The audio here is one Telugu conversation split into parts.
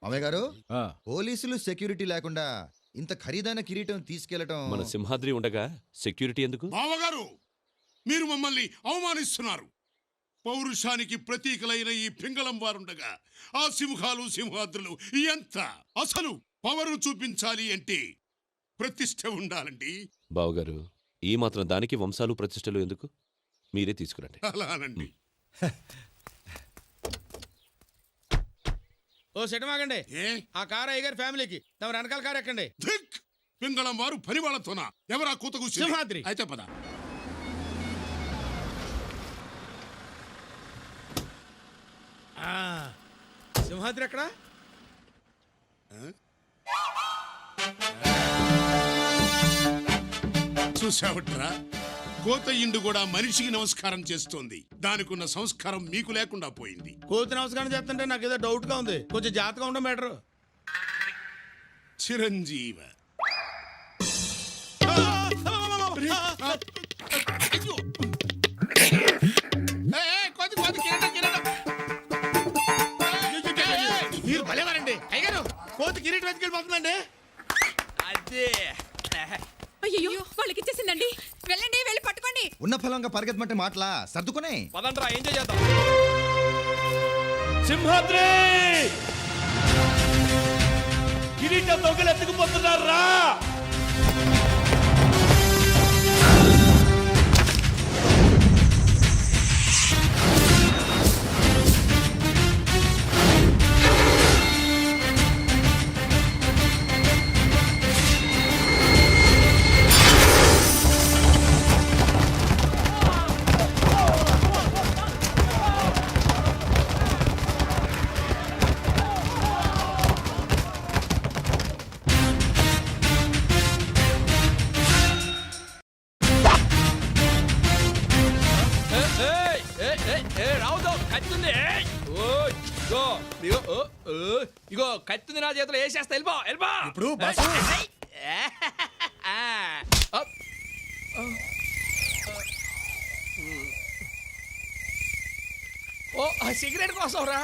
మామయ్య గారు పోలీసులు సెక్యూరిటీ లేకుండా ఇంత ఖరీదైన కిరీటం తీసుకెళ్లటం. మన సింహాద్రి ఉండగా సెక్యూరిటీ ఎందుకు? బావగారు, మీరు మమ్మల్ని అవమానిస్తున్నారు. పౌరుషానికి ప్రతీకలైన ఈ పింగళం వారుండగా ఆ సింహాలు సింహాద్రులు ఎంత? అసలు పవరు చూపించాలి అంటే ప్రతిష్ఠ ఉండాలండి. బావగారు, ఈ మాత్రం దానికి వంశాలు ప్రతిష్టలు ఎందుకు? మీరే తీసుకురండి. అలానండి. ఓ సెటమాగండి. ఆ కారు అయ్యగారి ఫ్యామిలీకి తమ వెనకాల కారు ఎక్కండి. పింగళం వారు పని వాళ్ళతోనా? ఎవరా కూతకు? సింహాద్రి. అయితే పద. సింహాద్రి ఎక్కడ? చూసావట్రా, కోతయ్యిండు కూడా మనిషికి నమస్కారం చేస్తోంది. దానికున్న సంస్కారం మీకు లేకుండా పోయింది. కోతి నమస్కారం చేస్తుంటే నాకు ఏదో డౌట్ గా ఉంది. కొంచెం జాగ్రత్తగా ఉండడం బెటర్. చిరంజీవ మీరు భలేవారండి అయ్యగారు. కోతి కిరీటం వెతికెళ్ళిపోతుందండి. అదే అయ్యో వాళ్ళకి ఇచ్చేసిందండి. వెళ్ళండి, వెళ్ళి పట్టుకోండి. ఉన్న ఫలంగా పరిగెత్తమంటే మాటలా సర్దుకునే. పదండ్రా, ఎంజాయ్ చేద్దాం. సింహాద్రి కిరీటం దొంగలు ఎత్తుకుపోతున్నారా? రావుతో కత్తుంది. ఇగో కత్తుంది నా చేతిలో వేసేస్తా. వెళ్ళిపో, వెళ్ళిపో. ఇప్పుడు బస్సు ఓ సిగరెట్ కోసం రా.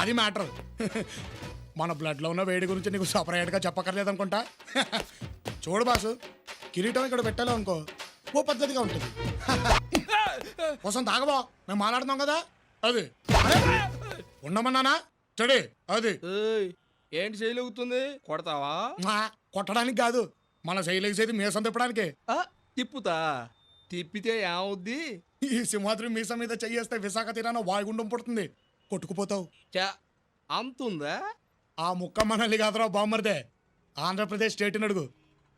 అది మ్యాటర్. మన బ్లడ్ లో ఉన్న వేడి గురించి నీకు సపరేట్ గా చెప్పక్కర్లేదు అనుకుంటా. చూడు బాసు, కిరీటం ఇక్కడ పెట్టాలో అనుకో ఓ పద్ధతిగా ఉంటుంది. కోసం తాగబో, మేము మాట్లాడుతున్నాం కదా. అది ఉండమన్నానా చెడి. అది ఏంటి చేయలుగుతుంది? కొడతావా? కొట్టడానికి కాదు, మన శైలేసేది మీసం తిప్పడానికి. తిప్పుతా. తిప్పితే ఏమవుద్ది? ఈ సింహాద్రి మీసం మీద చెయ్యేస్తే విశాఖ తీరాన వాయుగుండం పుడుతుంది, కొట్టుకుపోతావు. అంతుందా? ఆ ముక్క మనల్ని కాదురా బామ్మర్దే, ఆంధ్రప్రదేశ్ స్టేట్ అడుగు.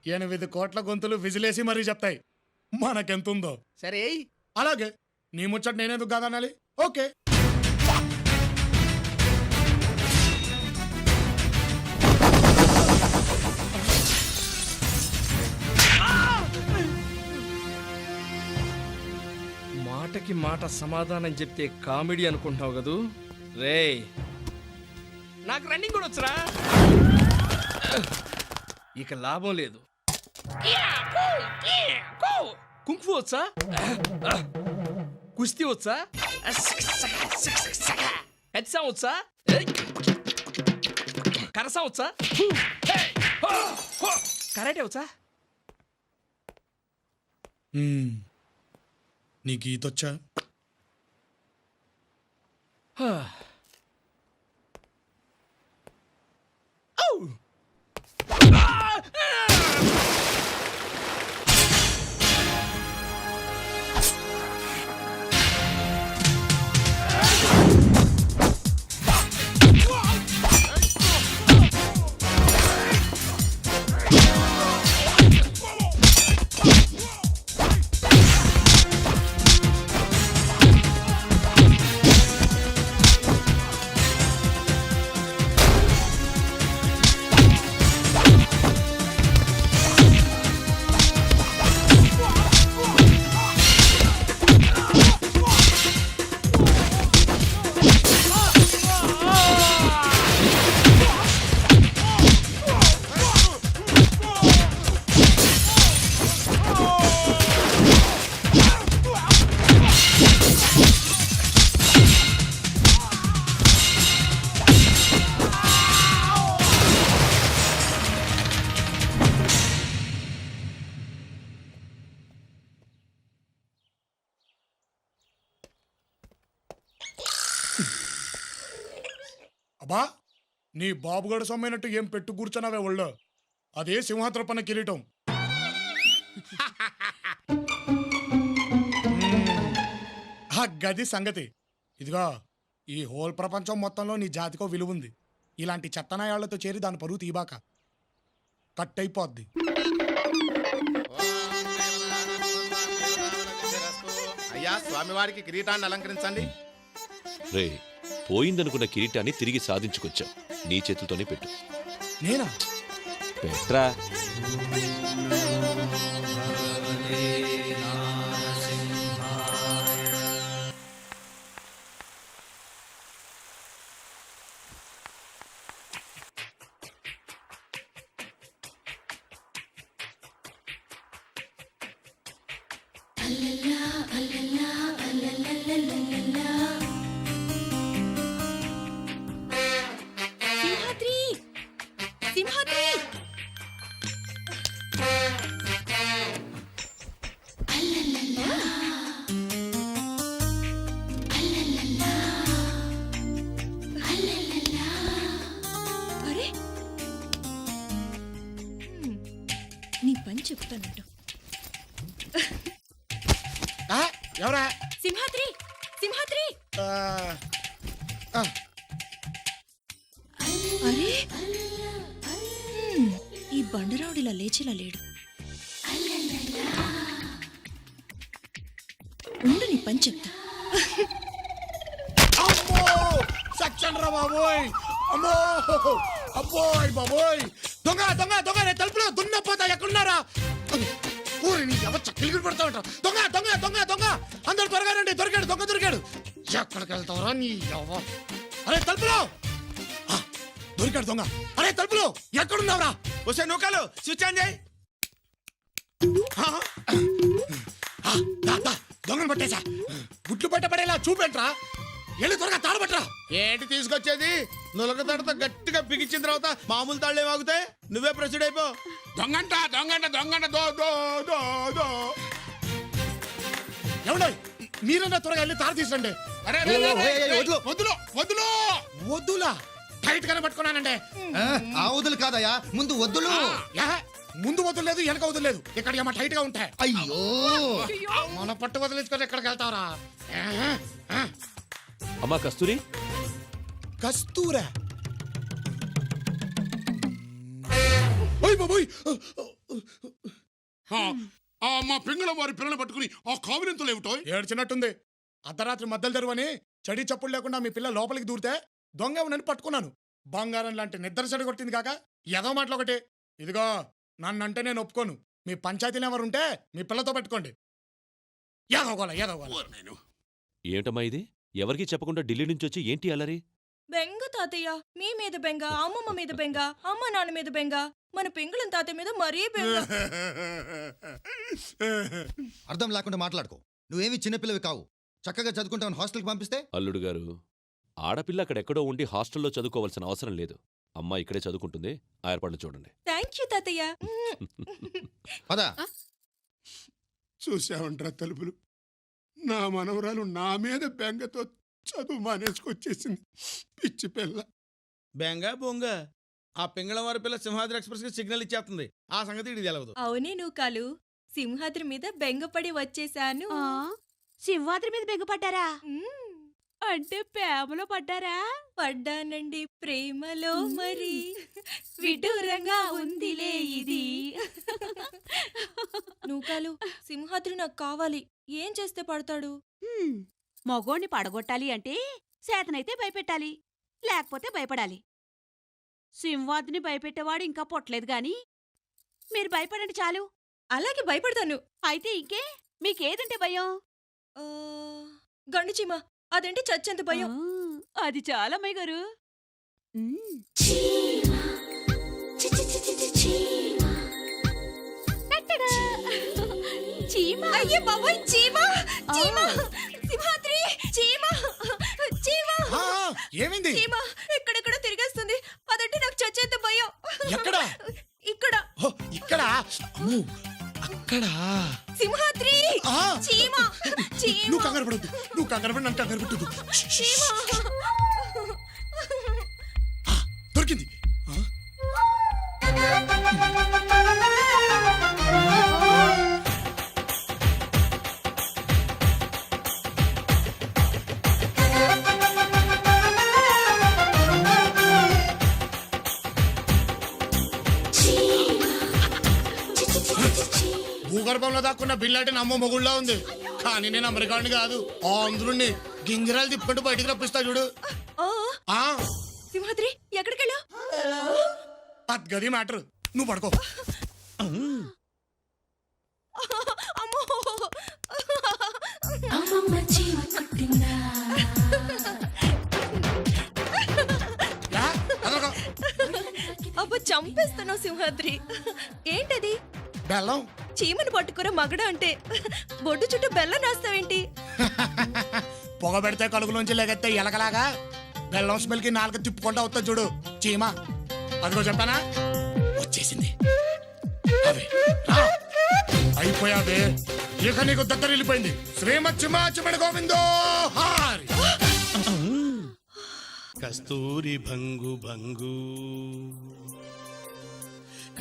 8 కోట్ల గొంతులు విజిలేసి మరీ చెప్తాయి మనకెంతుందో. సరే అలాగే నీ ముచ్చట నేనేందుకు కాదనాలి. ఓకే. మాటకి మాట సమాధానం చెప్తే కామెడీ అనుకుంటున్నావు కదూ? రే, నాకు రన్నింగ్ కూడా వచ్చరా? ఇక లాభం లేదు. కుంఫు వచ్చా? కుస్తీ వచ్చా? హెచ్సా వచ్చా? కరసా వచ్చా? కరాటే వచ్చా? నీకు ఈతొచ్చా? అబ్బా నీ బాబుగడ సొమ్మైనట్టు ఏం పెట్టు కూర్చున్నావే ఒళ్ళో అదే సింహాద్రపన్న కిరీటం ఆ గది సంగతి ఇదిగో ఈ హోల్ ప్రపంచం మొత్తంలో నీ జాతికో విలువ ఉంది ఇలాంటి చెత్తనాయాళ్లతో చేరి దాని పరువు తీబాక కట్ అయిపోద్ది అయ్యా స్వామివారికి కిరీటాన్ని అలంకరించండి. రే పోయిందనుకున్న కిరీటాన్ని తిరిగి సాధించుకొచ్చావు నీ చేతులతోనే పెట్టు. నేనా పెట్రా. సింహాద్రి సింహాద్రి అరే నీ పని చెప్తానంటు ఆ, ఎవరా సింహాద్రి సింహాద్రి ఆ, ఆ, అరే ఈ బండరావుడిలా లేచిలా లేడు ఉండు నీ పని చెప్తా అమ్మో సచ్చండ్రా బాబోయ్ అమ్మో అబ్బోయ్ బాబోయ్ దొంగ దొంగ దొంగ రే తలుపులో దున్నపోతా ఎక్కడున్నారా ఊరి నీ ఎవ చక్కిలు పడతా ఉంటా దొంగ దొంగ దొంగ దొంగ అందరు త్వరగా రండి దొరికాడు దొంగ దొరికాడు ఎక్కడికి వెళ్తావరా నీ ఎవ అరే తలుపులో ఆ, దొరికాడు దొంగ అరే తలుపులో ఎక్కడున్నావురా వస్తే నూకలు స్విచ్ ఆన్ చేయి. దొంగను పట్టేశా గుట్లు పట్టబడేలా చూపెట్రా వెళ్ళి త్వరగా తాడబట్టరా ఏంటి తీసుకొచ్చేది? నులక తడత గట్టిగా బిగించిన తర్వాత మామూలు తాళ్ళే వాగుతాయి. నువ్వే ప్రొసీడ్ అయిపో. దొంగంట దొంగంట దొంగంట దో దో దో దో ఎవడో మీరన్నా త్వరగా వెళ్ళి తాడు తీసురండి అరే రే, రే, రే, ఏయ్, వదులు. వదులు వదులు వద్దులా టైట్ గానే పట్టుకున్నానండి ఆ, ఆ వదులు కాదయ్యా ముందు వద్దులు. యా, ముందు వదలలేదు వెనక వదలలేదు ఇక్కడ ఏమో టైట్ గా ఉంటాయి అయ్యో మన పట్టు వదిలేసుకొని ఎక్కడికి వెళ్తావరా అమ్మా కస్తూరి, కస్తూరా ఓయ్ బాబోయ్ మా పింగళ వారి పిల్లలు పట్టుకుని ఆ కావినంతలు ఏమిటో ఏడ్చినట్టుంది అర్ధరాత్రి మద్దలు తెరువని చడి చప్పుడు లేకుండా మీ పిల్ల లోపలికి దూరితే దొంగ ఎవనని పట్టుకున్నాను బంగారం లాంటి నిద్ర చెడు కొట్టింది కాక ఏదో మాటలు ఒకటి ఇదిగో నన్నంటే నేను ఒప్పుకోను మీ పంచాయతీలు ఎవరు ఉంటే మీ పిల్లతో పెట్టుకోండి ఏదోగోల ఏదోగోల నేను ఏమిటమ్మా ఇది? ఎవరికీ చెప్పకుండా ఢిల్లీ నుంచి వచ్చి ఏంటి అల్లరి? బెంగ తాతయ్య మీ మీద బెంగ అమ్మమ్మ మీద బెంగ అమ్మ నాన్న మీద బెంగ మన పింగళం తాతయ్య మీద మరీ బెంగ అర్థం లేకుండా మాట్లాడుకో నువ్వేమి చిన్నపిల్లవి కావు చక్కగా చదువుకుంటావు హాస్టల్కి పంపిస్తే. అల్లుడు గారు, ఆడపిల్ల అక్కడెక్కడో ఉండి హాస్టల్లో చదువుకోవాల్సిన అవసరం లేదు. అమ్మ ఇక్కడే చదువుకుంటుంది. ఆ ఏర్పాట్లు చూడండి. థ్యాంక్ యూ తాతయ్య పదా చూసావంట్రా తలుపులు నా మనవరాలు నా మీద బెంగతో చదువు మానేసుకొచ్చేసింది పిచ్చి పిల్ల. బెంగ బొంగ ఆ పింగళం వారి పిల్ల సింహాద్రి ఎక్స్ప్రెస్ కి సిగ్నల్ ఇచ్చేస్తుంది. ఆ సంగతి ఇది తెలవదు. అవునే నూకాలు సింహాద్రి మీద బెంగపడి వచ్చేసాను సింహాద్రి మీద బెంగపడ్డారా? మ్మ్. అంటే ప్రేమలో పడ్డారా? పడ్డానండి ప్రేమలో మరి విడూరంగా ఉందిలే ఇది నూకాలు సింహాద్రి నాకు కావాలి ఏం చేస్తే పడతాడు మగోణ్ణి పడగొట్టాలి అంటే చేతనైతే భయపెట్టాలి, లేకపోతే భయపడాలి. సింహాద్రిని భయపెట్టేవాడు ఇంకా పుట్టలేదు గాని మీరు భయపడండి చాలు. అలాగే భయపడతాను అయితే ఇంకే మీకేదంటే భయం? ఆ, గండు చీమ అదేంటి చచ్చెంత భయం ఆ, అది చాలా అమ్మాయి గారు. టట్టడా! చీమ. అయ్యే బాబోయ్ చీమ చీమ సింహాద్రి చీమ చీమ ఆ, ఏమైంది చీమ ఎక్కడెక్కడ తిరిగేస్తుంది అదంటే నాకు చచ్చేంత భయం ఎక్కడ? ఇక్కడ ఓ, ఇక్కడ అమ్మో, అక్కడ సింహాద్రి ఆ, చీమ చీమ నువ్వు కంగారు పడద్దు నువ్వు కంగారు పడి నన్ను కంగారు పెట్టదు చీమ బెల్లంలో దాక్కున్న బిల్లాటి నమ్మ మొగుళ్ళ ఉంది, కానీ నేను అమెరికాని కాదు, ఆంధ్రుణ్ణి గింగిరాలు తిప్పుకుంటూ బయటికి రప్పిస్తా చూడు. ఓ ఆ సింహాద్రి ఎక్కడికెళ్ళా? అద్గది మ్యాటర్, నువ్వు పడుకో. అమ్మో యా, అదొక అబ్బా చంపేస్తున్నావు సింహాద్రి. ఏంటది? బెల్లం. చీమను పట్టుకుర మగడ అంటే బొడ్డు చుట్టూ బెల్లం రాస్తావేంటి? పొగ పెడితే కలుగులోంచి లెగెత్తే ఎలకలాగా బెల్లం స్మెల్ కి నాలుగు తిప్పుకుంటా వస్తా చూడు చీమ. అదిగో చెప్పానా, వచ్చేసింది. అవే, రా. అయిపోయావే, ఇక నీకు దగ్గర వెళ్ళిపోయింది. శ్రీమత్ చిమాచిమడి గోవిందో హారి. కస్తూరి భంగు భంగు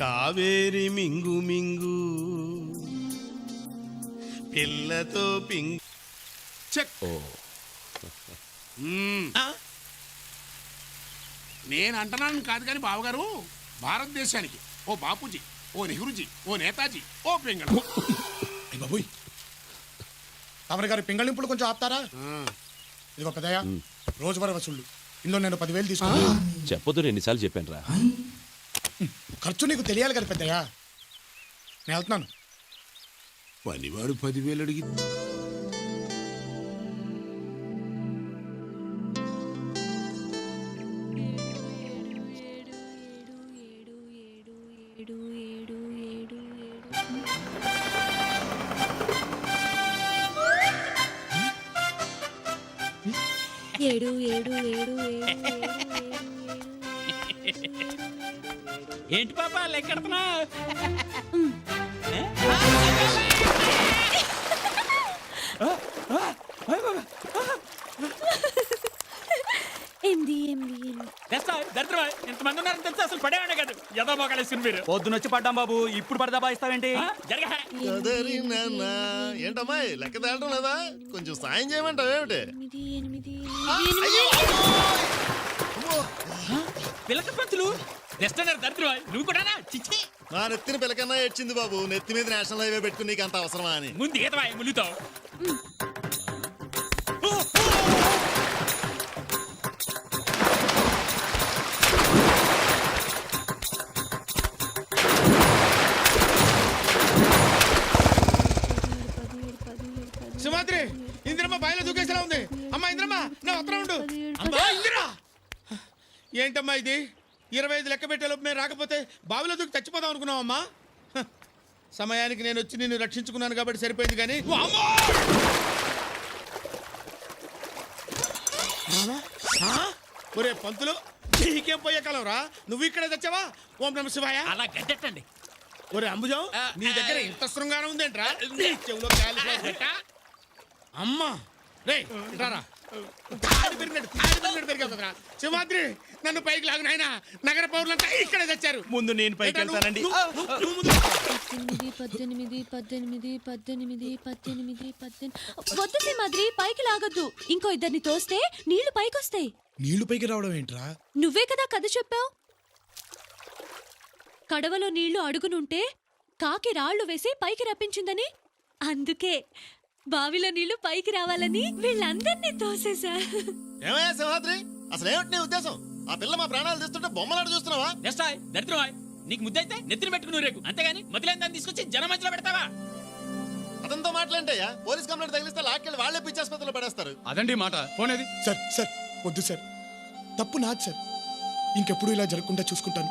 కావేరి మింగు మింగు పిల్లతో పింగు. చెక్. నేను అంటున్నాను కాదు కానీ బావగారు, భారతదేశానికి ఓ బాపూజీ, ఓ నెహ్రూజీ, ఓ నేతాజీ, ఓ పింగళ. అయ్ బాబోయ్, తమరి గారి పింగళింపులు కొంచెం ఆపుతారా? ఇదిగో పెద్దయ్య, రోజువారీ వసూళ్ళు ఇందులో నేను 10,000 తీసుకున్నా. చెప్పొద్దు ఎన్నిసార్లు చెప్పాను రా. ఖర్చు నీకు తెలియాలి కదా పెద్దయ్య. నేను వెళ్తున్నాను. పనివాడు 10,000 అడిగి ఏంటి పాప లెక్కెడుతున్నా? ఇంతమంది ఉన్నారని తెలిసి అసలు పడేవాడే కాదు. ఎదో మొగలేసుకుని మీరు పొద్దునొచ్చి పడ్డాం బాబు, ఇప్పుడు పడదా బాయిస్తావేంటి? ఏంటమ్మా లెక్క తేలడం లేదా? కొంచెం సాయం చేయమంటావు ఏమిటి? పిల్లక పంచులు దరిద్రమా నువ్వు కూడా చిచ్చి నా నెత్తిన పిల్లకన్నా ఏడ్చింది బాబు. నెత్తి మీద నేషనల్ హైవే పెట్టుకుని నీకు అంత అవసరమా అని. ముందు ఈతవా ములుతావు. సింహాద్రి, ఇందిరమ్మ బాయిలో దూకేసేలా ఉంది. అమ్మా ఇందిరమ్మ, నా ఉత్తరం ఉండు. అమ్మా ఇందిరా, ఏంటమ్మా ఇది? 25 లెక్క పెట్టేలోపు మేము రాకపోతే బావిలో దూకి చచ్చిపోదాం అనుకున్నావు అమ్మా. సమయానికి నేను వచ్చి నిన్ను రక్షించుకున్నాను కాబట్టి సరిపోయింది. కానీ ఒరే పంతులు, నీకేం పోయే కాలం రా, నువ్వు ఇక్కడే తెచ్చావా? ఓం నమ శివాయ. అలా గడ్డెట్టండి. ఒరే అంబుజం, నీ దగ్గర ఇంత శృంగారం ఉందేంట్రా? చెవులో కాలిపోతా. అమ్మా రే రారా, సింహాద్రి నన్ను పైకి లాగు నాయనా. నగర పౌరులంతా ఇక్కడే తెచ్చారు. ముందు నేను పైకి వెళ్తానండి. 18 వద్దు సింహాద్రి, పైకి లాగొద్దు. ఇంకో ఇద్దరిని తోస్తే నీళ్లు పైకొస్తాయి. నీళ్లు పైకి రావడం ఏంట్రా? నువ్వే కదా కథ చెప్పావు. కడవలో నీళ్లు అడుగునుంటే కాకి రాళ్లు వేసి పైకి రప్పించిందని. అందుకే బావిలో నీళ్లు పైకి రావాలని వీళ్ళందరినీ తోసేశా. ఏమయ్యా సింహాద్రి, అసలు ఏమిటి నీ ఉద్దేశం? ఆ పిల్ల మా ప్రాణాలు తెస్తుంటే బొమ్మలాడు చూస్తున్నావా? దరిద్రమా నీకు ముద్దైతే నెత్తిని పెట్టుకుని రేకు, అంతేగాని మతిలేని దాన్ని తీసుకొచ్చి జనం మధ్యలో పెడతావా? అతనితో మాట్లాంటయ్యా, పోలీస్ కంప్లైంట్ తగిలిస్తే లాక్కెళ్ళి వాళ్ళే పిచ్చి ఆసుపత్రిలో పడేస్తారు. అదండి మాట. ఫోన్ ఏది? సార్ సార్ వద్దు సార్, తప్పు నాది సార్. ఇంకెప్పుడు ఇలా జరగకుండా చూసుకుంటాను.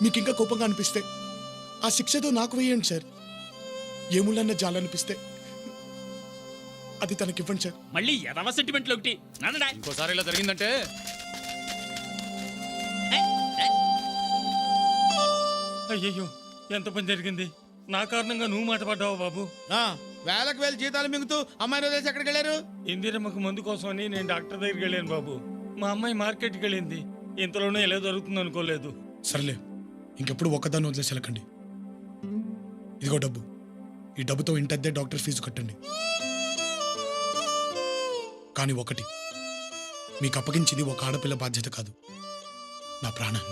మీకు ఇంకా కోపంగా అనిపిస్తే ఆ శిక్షతో నాకు వేయండి సార్. ఏముళ్ళన్న జాలనిపిస్తే అది తనకివ్వండి సార్. మళ్ళీ ఎదవ సెంటిమెంట్లు ఒకటి నాన్నడా. ఇంకోసారి ఇలా జరిగిందంటే అయ్యయ్యో, ఎంత పని జరిగింది. నా కారణంగా నువ్వు మాట పడ్డావు బాబు. వేలకు వేలు జీతాలు మింగుతూ అమ్మాయిని వదిలేసి ఎక్కడికి వెళ్ళారు? ఇందిరమ్మకు మందు కోసమని నేను డాక్టర్ దగ్గరికి వెళ్ళాను బాబు. మా అమ్మాయి మార్కెట్కి వెళ్ళింది. ఇంతలోనే ఎలా జరుగుతుంది అనుకోలేదు. సర్లే, ఇంకెప్పుడు ఒక్కదాన్ని వదిలేసి వెళ్ళకండి. ఇదిగో డబ్బు. ఈ డబ్బుతో ఇంటద్దే డాక్టర్ ఫీజు కట్టండి. కానీ ఒకటి, మీకు అప్పగించింది ఒక ఆడపిల్ల బాధ్యత కాదు, నా ప్రాణాన్ని.